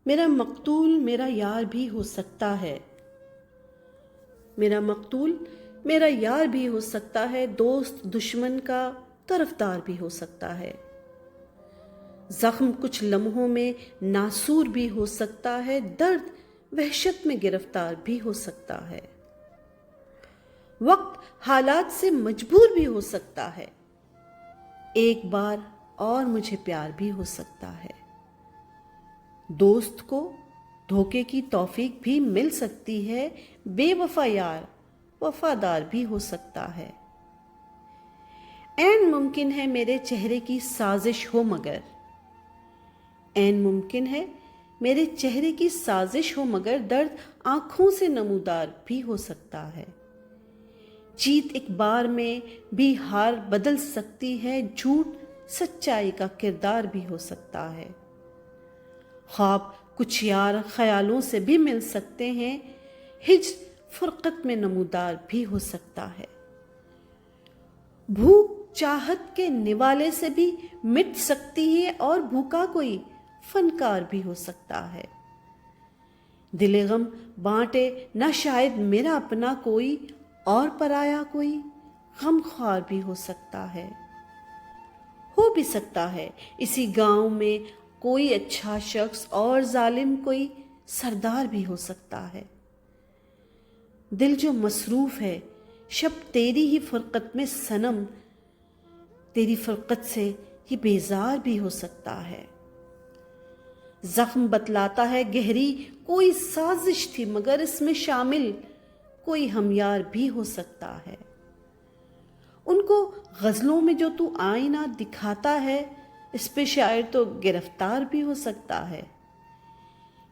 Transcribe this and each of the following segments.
میرا مقتول میرا یار بھی ہو سکتا ہے، میرا مقتول میرا یار بھی ہو سکتا ہے، دوست دشمن کا طرفدار بھی ہو سکتا ہے، زخم کچھ لمحوں میں ناسور بھی ہو سکتا ہے، درد وحشت میں گرفتار بھی ہو سکتا ہے، وقت حالات سے مجبور بھی ہو سکتا ہے، ایک بار اور مجھے پیار بھی ہو سکتا ہے، دوست کو دھوکے کی توفیق بھی مل سکتی ہے، بے وفا یار وفادار بھی ہو سکتا ہے، عین ممکن ہے میرے چہرے کی سازش ہو مگر، عین ممکن ہے میرے چہرے کی سازش ہو مگر درد آنکھوں سے نمودار بھی ہو سکتا ہے، جیت ایک بار میں بھی ہار بدل سکتی ہے، جھوٹ سچائی کا کردار بھی ہو سکتا ہے، خواب کچھ یار خیالوں سے بھی مل سکتے ہیں، ہجر فرقت میں نمودار بھی ہو سکتا ہے، بھوک چاہت کے نوالے سے بھی مٹ سکتی ہے اور بھوکا کوئی فنکار بھی ہو سکتا ہے، دل غم بانٹے نہ شاید میرا اپنا کوئی اور پرایا کوئی غم خوار بھی ہو سکتا ہے، ہو بھی سکتا ہے اسی گاؤں میں کوئی اچھا شخص اور ظالم کوئی سردار بھی ہو سکتا ہے، دل جو مصروف ہے شب تیری ہی فرقت میں صنم، تیری فرقت سے یہ بیزار بھی ہو سکتا ہے، زخم بتلاتا ہے گہری کوئی سازش تھی مگر اس میں شامل کوئی ہمیار بھی ہو سکتا ہے، ان کو غزلوں میں جو تو آئینہ دکھاتا ہے اس پہ شاعر تو گرفتار بھی ہو سکتا ہے،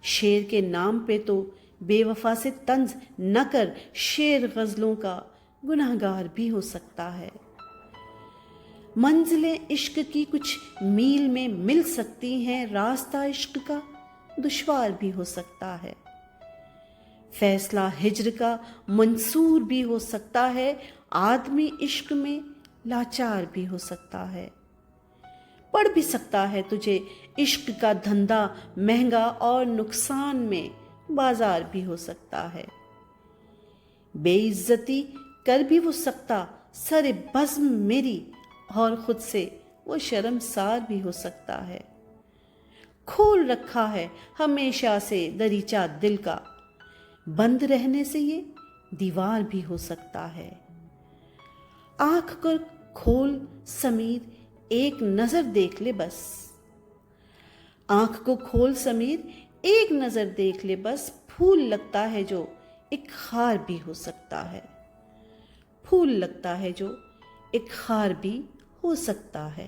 شعر کے نام پہ تو بے وفا سے طنز نہ کر، شعر غزلوں کا گنہگار بھی ہو سکتا ہے، منزلیں عشق کی کچھ میل میں مل سکتی ہیں، راستہ عشق کا دشوار بھی ہو سکتا ہے، فیصلہ ہجر کا منصور بھی ہو سکتا ہے، آدمی عشق میں لاچار بھی ہو سکتا ہے، پڑ بھی سکتا ہے تجھے عشق کا دھندا مہنگا اور نقصان میں بازار بھی ہو سکتا ہے، بے عزتی کر بھی وہ سکتا سر بزم میری اور خود سے وہ شرمسار بھی ہو سکتا ہے، کھول رکھا ہے ہمیشہ سے دریچہ دل کا، بند رہنے سے یہ دیوار بھی ہو سکتا ہے، آنکھ کر کھول سمیر ایک نظر دیکھ لے بس، آنکھ کو کھول سمیر ایک نظر دیکھ لے بس، پھول لگتا ہے جو ایک خار بھی ہو سکتا ہے، پھول لگتا ہے جو ایک خار بھی ہو سکتا ہے۔